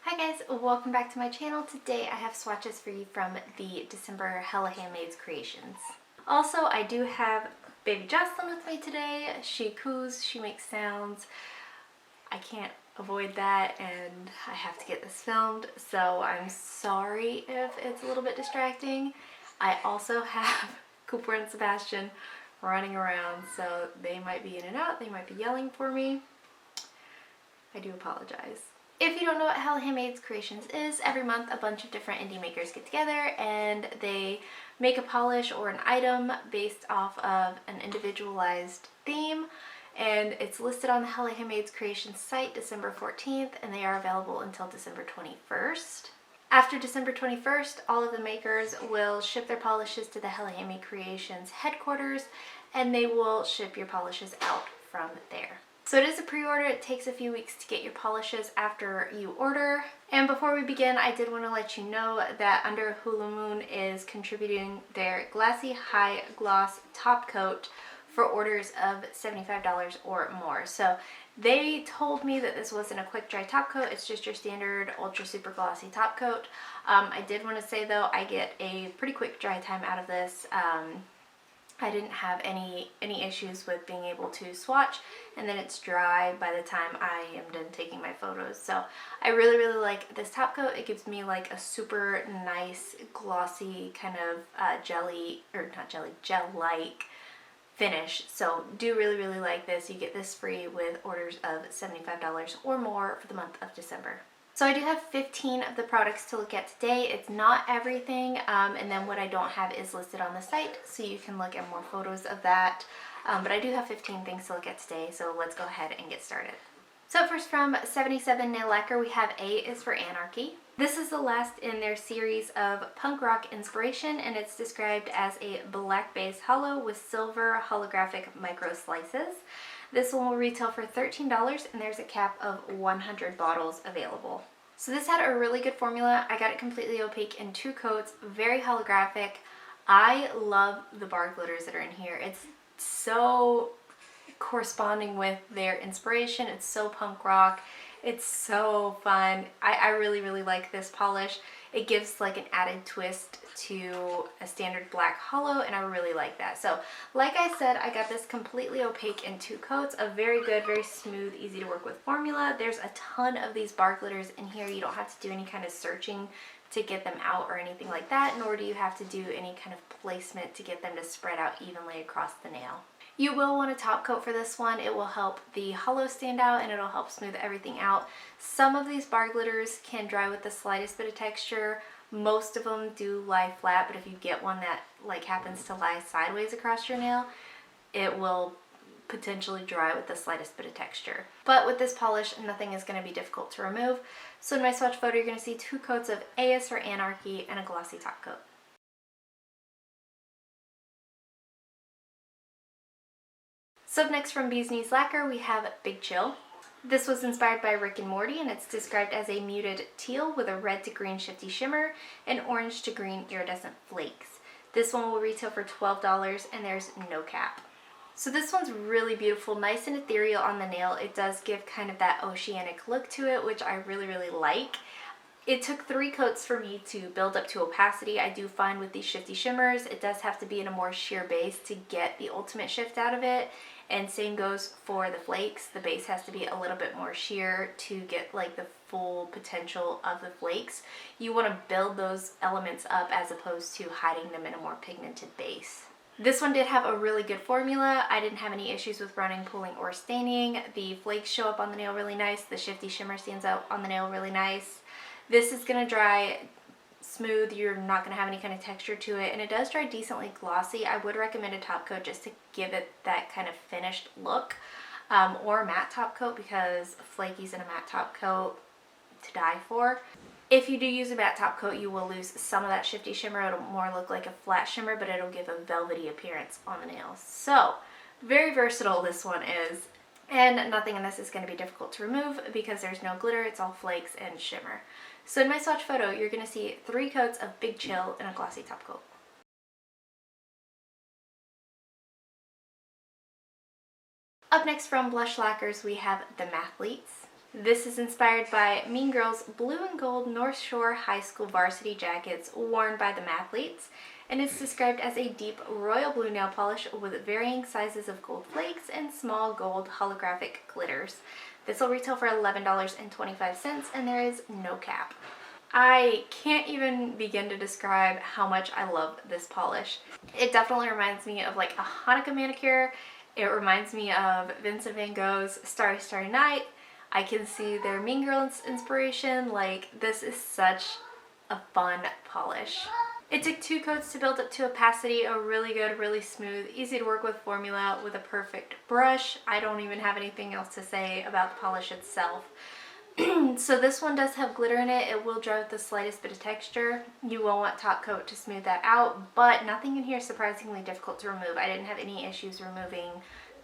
Hi guys, welcome back to my channel. Today I have swatches for you from the December Hella Handmade Creations. Also, I do have baby Jocelyn with me today. She coos, she makes sounds. I can't avoid that and I have to get this filmed, so I'm sorry if it's a little bit distracting. I also have Cooper and Sebastian running around, so they might be in and out, they might be yelling for me. I do apologize. If you don't know what Hella Handmade Creations is, every month a bunch of different indie makers get together and they make a polish or an item based off of an individualized theme, and it's listed on the Hella Handmade Creations site December 14th, and they are available until December 21st. After December 21st, all of the makers will ship their polishes to the Hella Handmade Creations headquarters, and they will ship your polishes out from there. So it is a pre-order. It takes a few weeks to get your polishes after you order. And before we begin, I did want to let you know that Under Hula Moon is contributing their Glassy High Gloss Top Coat for orders of $75 or more. So they told me that this wasn't a quick dry top coat, it's just your standard ultra super glossy top coat. I did want to say though, I get a pretty quick dry time out of this. I didn't have any issues with being able to swatch, and then it's dry by the time I am done taking my photos. So I really like this top coat. It gives me like a super nice glossy kind of gel-like finish. So do really like this. You get this free with orders of $75 or more for the month of December. So I do have 15 of the products to look at today. It's not everything, and then what I don't have is listed on the site, so you can look at more photos of that. But I do have 15 things to look at today, so let's go ahead and get started. So first, from 77 Nail Lacquer, we have A is For Anarchy. This is the last in their series of punk rock inspiration, and it's described as a black base hollow with silver holographic micro slices. This one will retail for $13, and there's a cap of 100 bottles available. So this had a really good formula. I got it completely opaque in 2 coats, very holographic. I love the bar glitters that are in here. It's so corresponding with their inspiration. It's so punk rock. It's so fun. I really like this polish. It gives like an added twist to a standard black hollow, and I really like that. So like I said, I got this completely opaque in 2 coats. A very good, very smooth, easy to work with formula. There's a ton of these bar glitters in here. You don't have to do any kind of searching to get them out or anything like that, nor do you have to do any kind of placement to get them to spread out evenly across the nail. You will want a top coat for this one. It will help the hollow stand out, and it'll help smooth everything out. Some of these bar glitters can dry with the slightest bit of texture. Most of them do lie flat, but if you get one that like happens to lie sideways across your nail, it will potentially dry with the slightest bit of texture. But with this polish, nothing is going to be difficult to remove. So in my swatch photo, you're going to see 2 coats of A is For Anarchy and a glossy top coat. So next, from Bee's Knees Lacquer, we have Big Chill. This was inspired by Rick and Morty, and it's described as a muted teal with a red to green shifty shimmer and orange to green iridescent flakes. This one will retail for $12, and there's no cap. So this one's really beautiful, nice and ethereal on the nail. It does give kind of that oceanic look to it, which I really like. It took 3 coats for me to build up to opacity. I do find with these shifty shimmers, it does have to be in a more sheer base to get the ultimate shift out of it. And same goes for the flakes. The base has to be a little bit more sheer to get like the full potential of the flakes. You want to build those elements up as opposed to hiding them in a more pigmented base. This one did have a really good formula. I didn't have any issues with running, pooling, or staining. The flakes show up on the nail really nice. The shifty shimmer stands out on the nail really nice. This is going to dry smooth. You're not going to have any kind of texture to it, and it does dry decently glossy. I would recommend a top coat just to give it that kind of finished look, or a matte top coat, because flakies in a matte top coat to die for. If you do use a matte top coat, you will lose some of that shifty shimmer. It'll more look like a flat shimmer, but it'll give a velvety appearance on the nails. So very versatile this one is, and nothing in this is going to be difficult to remove because there's no glitter. It's all flakes and shimmer. So in my swatch photo, you're going to see 3 coats of Big Chill and a glossy top coat. Up next, from Blush Lacquers, we have the Mathletes. This is inspired by Mean Girls' blue and gold North Shore high school varsity jackets worn by the Mathletes, and it's described as a deep royal blue nail polish with varying sizes of gold flakes and small gold holographic glitters. This will retail for $11.25, and there is no cap. I can't even begin to describe how much I love this polish. It definitely reminds me of like a Hanukkah manicure. It reminds me of Vincent van Gogh's Starry Starry Night. I can see their Mean Girls inspiration. Like, this is such a fun polish. It took 2 coats to build up to opacity, a really good, really smooth, easy to work with formula with a perfect brush. I don't even have anything else to say about the polish itself. So this one does have glitter in it. It will dry with the slightest bit of texture. You will want top coat to smooth that out, but nothing in here is surprisingly difficult to remove. I didn't have any issues removing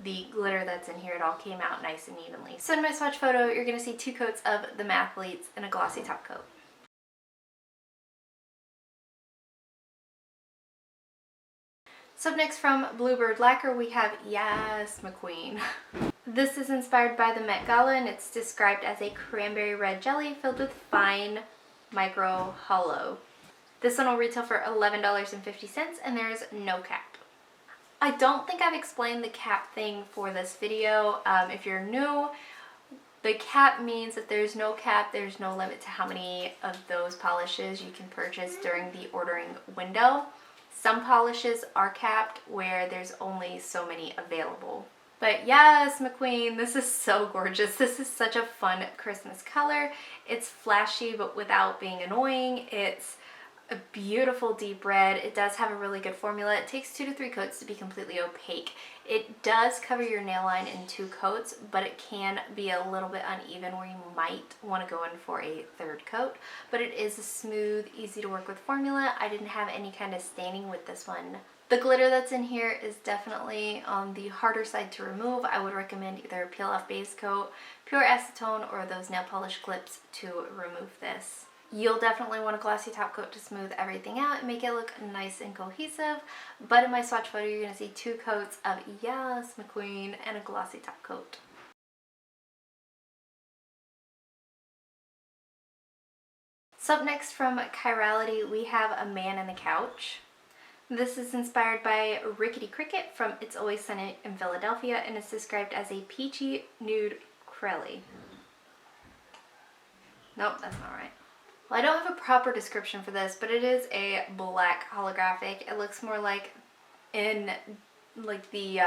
the glitter that's in here. It all came out nice and evenly. So in my swatch photo, you're going to see 2 coats of the Mathletes and a glossy top coat. So next from Bluebird Lacquer, we have Yasss McQueen. This is inspired by the Met Gala, and it's described as a cranberry red jelly filled with fine micro hollow. This one will retail for $11.50, and there's no cap. I don't think I've explained the cap thing for this video. If you're new, the cap means that there's no cap, there's no limit to how many of those polishes you can purchase during the ordering window. Some polishes are capped where there's only so many available. But Yasss McQueen, this is so gorgeous. This is such a fun Christmas color. It's flashy but without being annoying. It's a beautiful deep red. It does have a really good formula. It takes 2 to 3 coats to be completely opaque. It does cover your nail line in 2 coats, but it can be a little bit uneven where you might want to go in for a 3rd coat. But it is a smooth, easy to work with formula. I didn't have any kind of staining with this one. The glitter that's in here is definitely on the harder side to remove. I would recommend either a peel off base coat, pure acetone, or those nail polish clips to remove this. You'll definitely want a glossy top coat to smooth everything out and make it look nice and cohesive. But in my swatch photo, you're going to see 2 coats of Yasss McQueen and a glossy top coat. So up next from Chirality, we have A Man in the Couch. This is inspired by Rickety Cricket from It's Always Sunny in Philadelphia, and is described as a peachy nude crelly. Nope, that's not right. Well, I don't have a proper description for this, but it is a black holographic. It looks more like in like the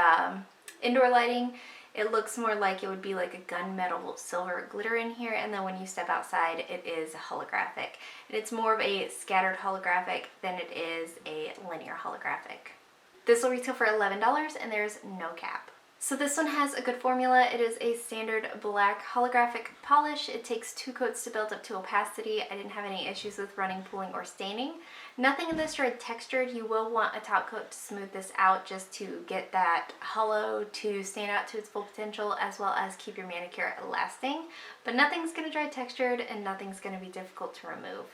indoor lighting, it looks more like it would be like a gunmetal silver glitter in here, and then when you step outside, it is holographic. And it's more of a scattered holographic than it is a linear holographic. This will retail for $11, and there's no cap. So this one has a good formula. It is a standard black holographic polish. It takes 2 coats to build up to opacity. I didn't have any issues with running, pooling, or staining. Nothing in this dried textured. You will want a top coat to smooth this out just to get that hollow to stand out to its full potential, as well as keep your manicure lasting. But nothing's going to dry textured, and nothing's going to be difficult to remove.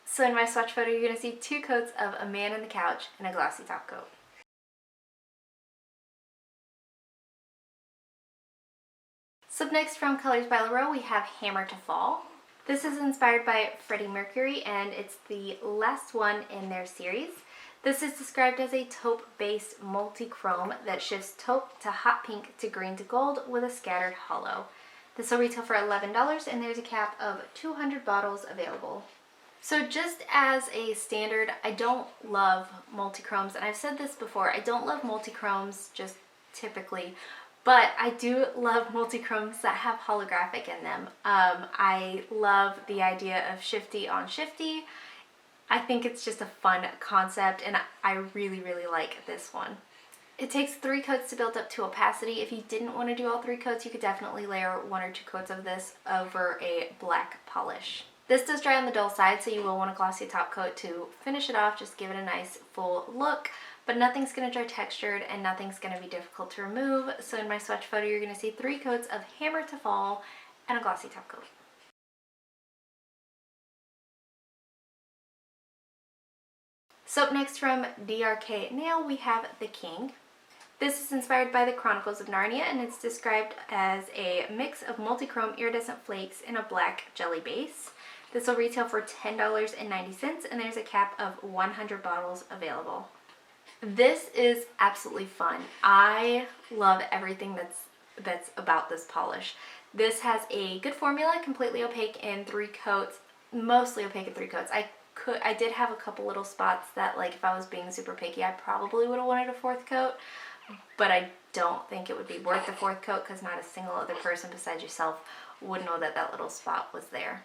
So in my swatch photo, you're going to see 2 coats of A Man in the Couch and a glossy top coat. So next from Colors by Llarowe, we have Hammer to Fall. This is inspired by Freddie Mercury, and it's the last one in their series. This is described as a taupe-based multi-chrome that shifts taupe to hot pink to green to gold with a scattered hollow. This will retail for $11, and there's a cap of 200 bottles available. So just as a standard, I don't love multi-chromes, and I've said this before, I don't love multi-chromes just typically, but I do love multi-chromes that have holographic in them. I love the idea of shifty on shifty. I think it's just a fun concept, and I really, really like this one. It takes 3 coats to build up to opacity. If you didn't want to do all 3 coats, you could definitely layer 1 or 2 coats of this over a black polish. This does dry on the dull side, so you will want a glossy top coat to finish it off, just give it a nice full look. But nothing's going to dry textured, and nothing's going to be difficult to remove. So in my swatch photo, you're going to see 3 coats of Hammer to Fall and a glossy top coat. So up next from DRK Nail, we have The King. This is inspired by the Chronicles of Narnia, and it's described as a mix of multi-chrome iridescent flakes in a black jelly base. This will retail for $10.90, and there's a cap of 100 bottles available. This is absolutely fun. I love everything that's about this polish. This has a good formula, completely opaque in 3 coats, mostly opaque in 3 coats. I did have a couple little spots that, like, if I was being super picky, I probably would have wanted a 4th coat, but I don't think it would be worth the 4th coat because not a single other person besides yourself would know that that little spot was there.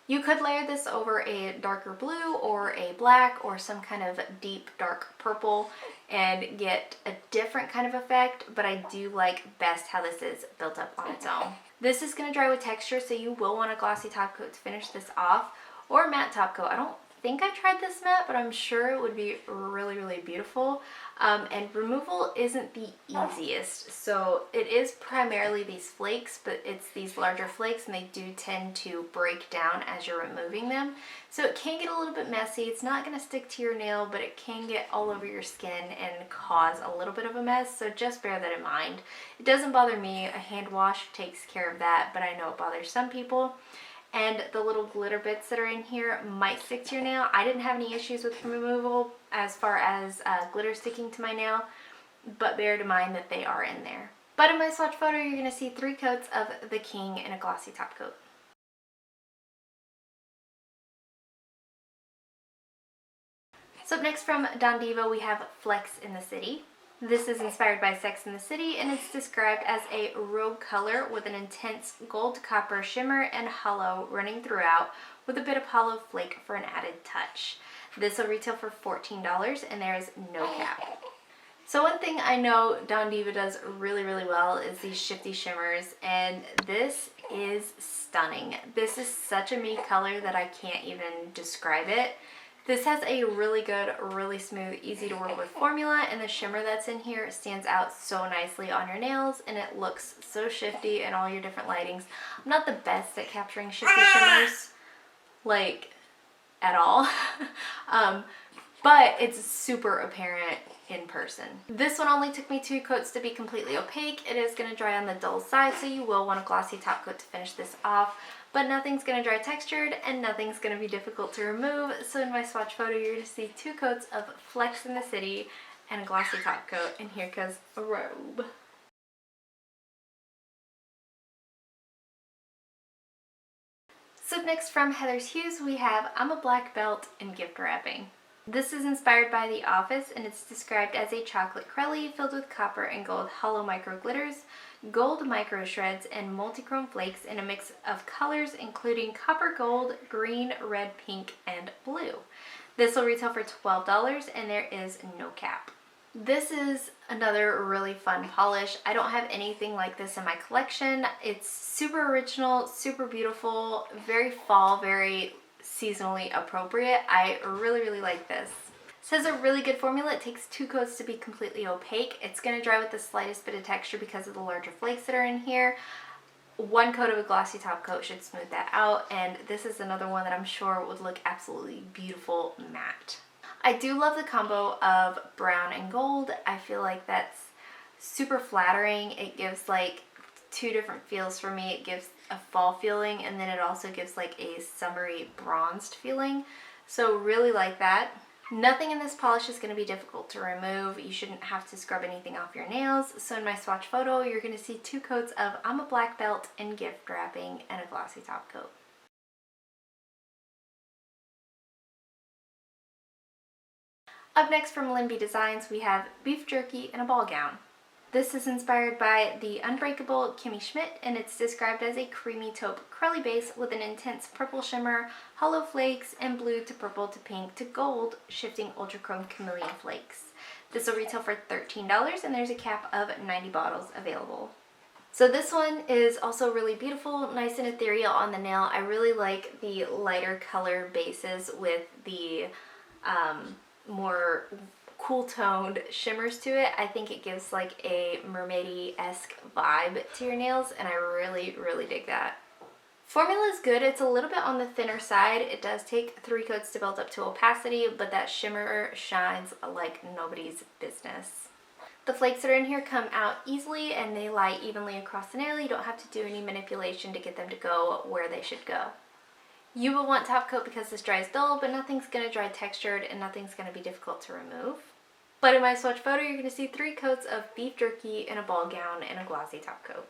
You could layer this over a darker blue or a black or some kind of deep dark purple and get a different kind of effect, but I do like best how this is built up on its own. This is going to dry with texture, so you will want a glossy top coat to finish this off, or a matte top coat. I don't think I tried this matte, but I'm sure it would be really, really beautiful. And removal isn't the easiest. So it is primarily these flakes, but it's these larger flakes, and they do tend to break down as you're removing them. So it can get a little bit messy. It's not going to stick to your nail, but it can get all over your skin and cause a little bit of a mess. So just bear that in mind. It doesn't bother me. A hand wash takes care of that, but I know it bothers some people. And the little glitter bits that are in here might stick to your nail. I didn't have any issues with removal as far as glitter sticking to my nail, but bear in mind that they are in there. But in my swatch photo, you're going to see 3 coats of the King in a glossy top coat. So up next from Deeva, we have Flex in the City. This is inspired by Sex and the City, and it's described as a rogue color with an intense gold copper shimmer and hollow running throughout, with a bit of hollow flake for an added touch. This will retail for $14, and there is no cap. So one thing I know Deeva does really, really well is these shifty shimmers, and this is stunning. This is such a me color that I can't even describe it. This has a really good, really smooth, easy to work with formula, and the shimmer that's in here stands out so nicely on your nails, and it looks so shifty in all your different lightings. I'm not the best at capturing shifty shimmers, like, at all, but it's super apparent in person. This one only took me 2 coats to be completely opaque. It is going to dry on the dull side, so you will want a glossy top coat to finish this off. But nothing's going to dry textured, and nothing's going to be difficult to remove. So in my swatch photo, you're going to see 2 coats of Flex in the City and a glossy top coat. And here goes a robe. So next from Heather's Hues, we have I'm a Black Belt in gift wrapping. This is inspired by The Office, and it's described as a chocolate crelly filled with copper and gold hollow micro glitters, gold micro shreds, and multi-chrome flakes in a mix of colors including copper gold, green, red, pink, and blue. This will retail for $12, and there is no cap. This is another really fun polish. I don't have anything like this in my collection. It's super original, super beautiful, very fall, very seasonally appropriate. I really, really like this. This has a really good formula. It takes 2 coats to be completely opaque. It's going to dry with the slightest bit of texture because of the larger flakes that are in here. 1 coat of a glossy top coat should smooth that out, and this is another one that I'm sure would look absolutely beautiful matte. I do love the combo of brown and gold. I feel like that's super flattering. It gives like 2 different feels for me. It gives a fall feeling, and then it also gives like a summery bronzed feeling. So really like that. Nothing in this polish is going to be difficult to remove. You shouldn't have to scrub anything off your nails. So in my swatch photo, you're going to see 2 coats of I'm a Black Belt in gift wrapping and a glossy top coat. Up next from LynB Designs, we have beef jerky in a ball gown. This is inspired by the Unbreakable Kimmy Schmidt, and it's described as a creamy taupe curly base with an intense purple shimmer, hollow flakes, and blue to purple to pink to gold shifting ultra chrome chameleon flakes. This will retail for $13, and there's a cap of 90 bottles available. So this one is also really beautiful, nice and ethereal on the nail. I really like the lighter color bases with the more cool toned shimmers to it. I think it gives like a mermaidy-esque vibe to your nails, and I really, really dig that. Formula is good. It's a little bit on the thinner side. It does take 3 coats to build up to opacity, but that shimmer shines like nobody's business. The flakes that are in here come out easily and they lie evenly across the nail. You don't have to do any manipulation to get them to go where they should go. You will want top coat because this dries dull, but nothing's going to dry textured and nothing's going to be difficult to remove. But in my swatch photo, you're going to see 3 coats of beef jerky and a ball gown and a glossy top coat.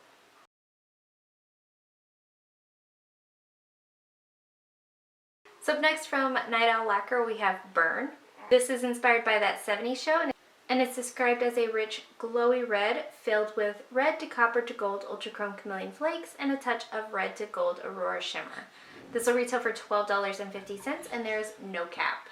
So up next from Nail Lacquer, we have Burn. This is inspired by that 70s show, and it's described as a rich, glowy red filled with red to copper to gold ultra chrome chameleon flakes and a touch of red to gold aurora shimmer. This will retail for $12.50 and there's no cap.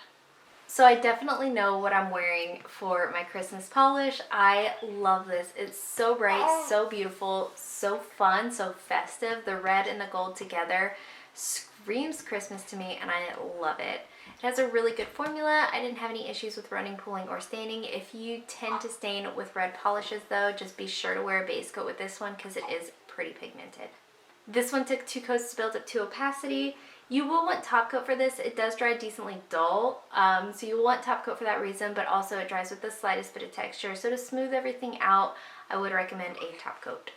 So I definitely know what I'm wearing for my Christmas polish. I love this. It's so bright, so beautiful, so fun, so festive. The red and the gold together screams Christmas to me and I love it. It has a really good formula. I didn't have any issues with running, pooling, or staining. If you tend to stain with red polishes though, just be sure to wear a base coat with this one because it is pretty pigmented. This one took 2 coats to build up to opacity. You will want top coat for this. It does dry decently dull, so you will want top coat for that reason, but also it dries with the slightest bit of texture. So to smooth everything out, I would recommend a top coat.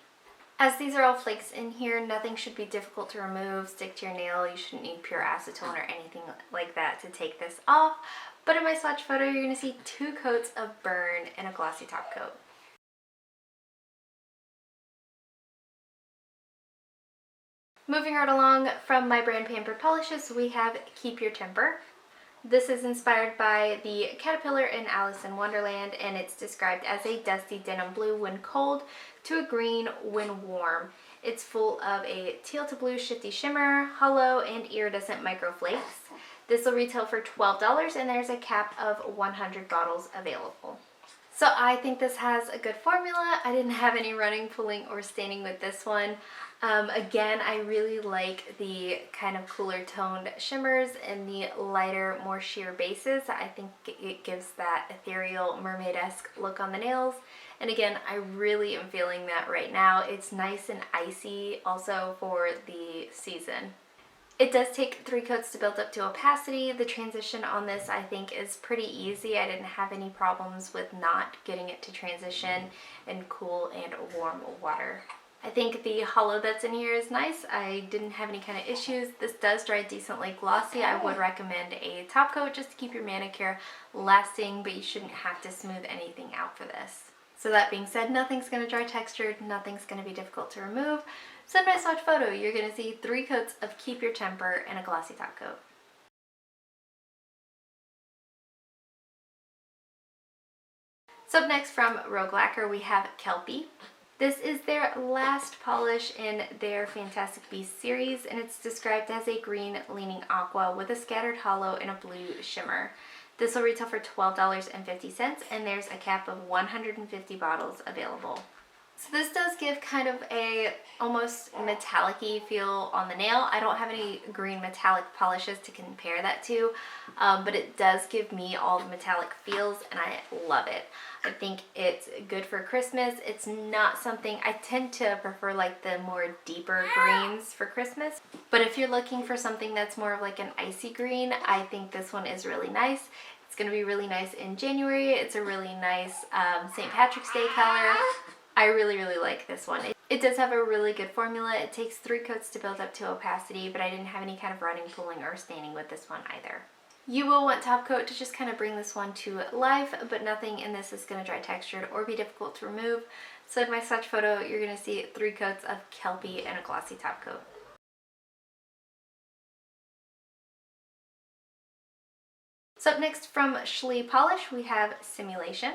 As these are all flakes in here, nothing should be difficult to remove, stick to your nail. You shouldn't need pure acetone or anything like that to take this off. But in my swatch photo, you're going to see 2 coats of Burn and a glossy top coat. Moving right along from my brand Pampered Polishes, we have Keep Your Temper. This is inspired by the caterpillar in Alice in Wonderland, and it's described as a dusty denim blue when cold to a green when warm. It's full of a teal to blue shifty shimmer, hollow, and iridescent microflakes. This will retail for $12 and there's a cap of 100 bottles available. So I think this has a good formula. I didn't have any running, pulling, or staining with this one. Again, I really like the kind of cooler toned shimmers and the lighter, more sheer bases. I think it gives that ethereal mermaid-esque look on the nails. And again, I really am feeling that right now. It's nice and icy also for the season. It does take 3 coats to build up to opacity. The transition on this I think is pretty easy. I didn't have any problems with not getting it to transition in cool and warm water. I think the hollow that's in here is nice. I didn't have any kind of issues. This does dry decently glossy. I would recommend a top coat just to keep your manicure lasting, but you shouldn't have to smooth anything out for this. So that being said, nothing's going to dry textured, nothing's going to be difficult to remove. So in my swatch photo, you're going to see 3 coats of Keep Your Temper and a glossy top coat. So up next from Rogue Lacquer, we have Kelpy. This is their last polish in their Fantastic Beasts series, and it's described as a green leaning aqua with a scattered hollow and a blue shimmer. This will retail for $12.50 and there's a cap of 150 bottles available. So this does give kind of a almost metallic-y feel on the nail. I don't have any green metallic polishes to compare that to, but it does give me all the metallic feels and I love it. I think it's good for Christmas. It's not something, I tend to prefer like the more deeper greens for Christmas, but if you're looking for something that's more of like an icy green, I think this one is really nice. It's going to be really nice in January. It's a really nice St. Patrick's Day color. I really like this one. It does have a really good formula. It takes 3 coats to build up to opacity, but I didn't have any kind of running, pooling, or staining with this one either. You will want top coat to just kind of bring this one to life, but nothing in this is going to dry textured or be difficult to remove. So in my swatch photo, you're going to see 3 coats of Kelpy and a glossy top coat. So up next from Schley Polish, we have Simulation.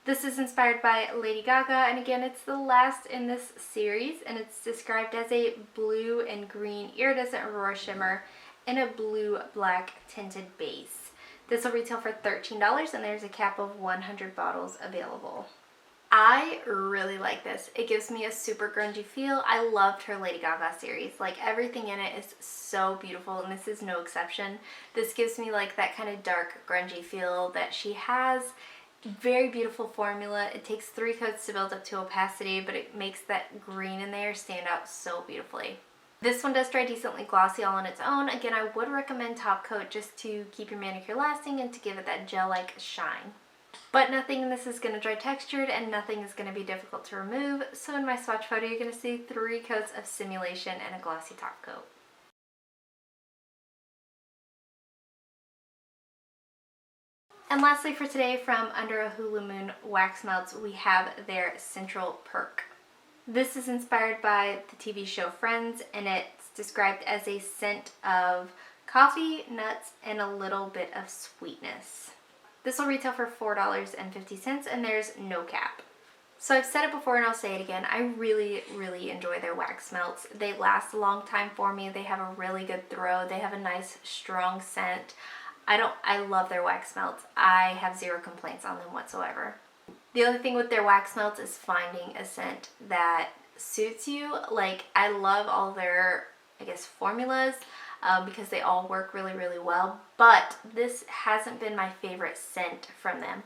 This is inspired by Lady Gaga, and again, it's the last in this series, and it's described as a blue and green iridescent aurora shimmer and a blue-black tinted base. This will retail for $13, and there's a cap of 100 bottles available. I really like this. It gives me a super grungy feel. I loved her Lady Gaga series. Like, everything in it is so beautiful, and this is no exception. This gives me like that kind of dark grungy feel that she has. Very beautiful formula. It takes 3 coats to build up to opacity, but it makes that green in there stand out so beautifully. This one does dry decently glossy all on its own. Again, I would recommend top coat just to keep your manicure lasting and to give it that gel-like shine. But nothing in this is going to dry textured and nothing is going to be difficult to remove. So in my swatch photo, you're going to see 3 coats of simulation and a glossy top coat. And lastly for today, from Under a Hulu Moon Wax Melts, we have their CentralPerk. This is inspired by the TV show Friends, and it's described as a scent of coffee, nuts, and a little bit of sweetness. This will retail for $4.50 and there's no cap. So I've said it before and I'll say it again, I really, really enjoy their wax melts. They last a long time for me. They have a really good throw. They have a nice strong scent. I love their wax melts. I have 0 complaints on them whatsoever. The only thing with their wax melts is finding a scent that suits you. Like, I love all their, I guess, formulas because they all work really, really well. But this hasn't been my favorite scent from them.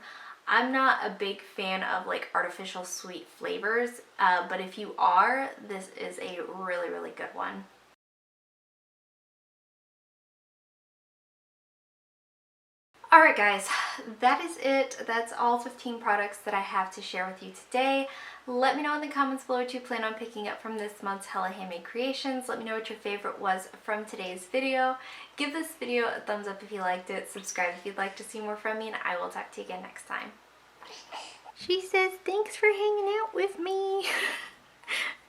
I'm not a big fan of like artificial sweet flavors, but if you are, this is a really, really good one. Alright guys, that is it. That's all 15 products that I have to share with you today. Let me know in the comments below what you plan on picking up from this month's Hella Handmade Creations. Let me know what your favorite was from today's video. Give this video a thumbs up if you liked it. Subscribe if you'd like to see more from me, and I will talk to you again next time. She says, thanks for hanging out with me.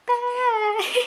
Bye.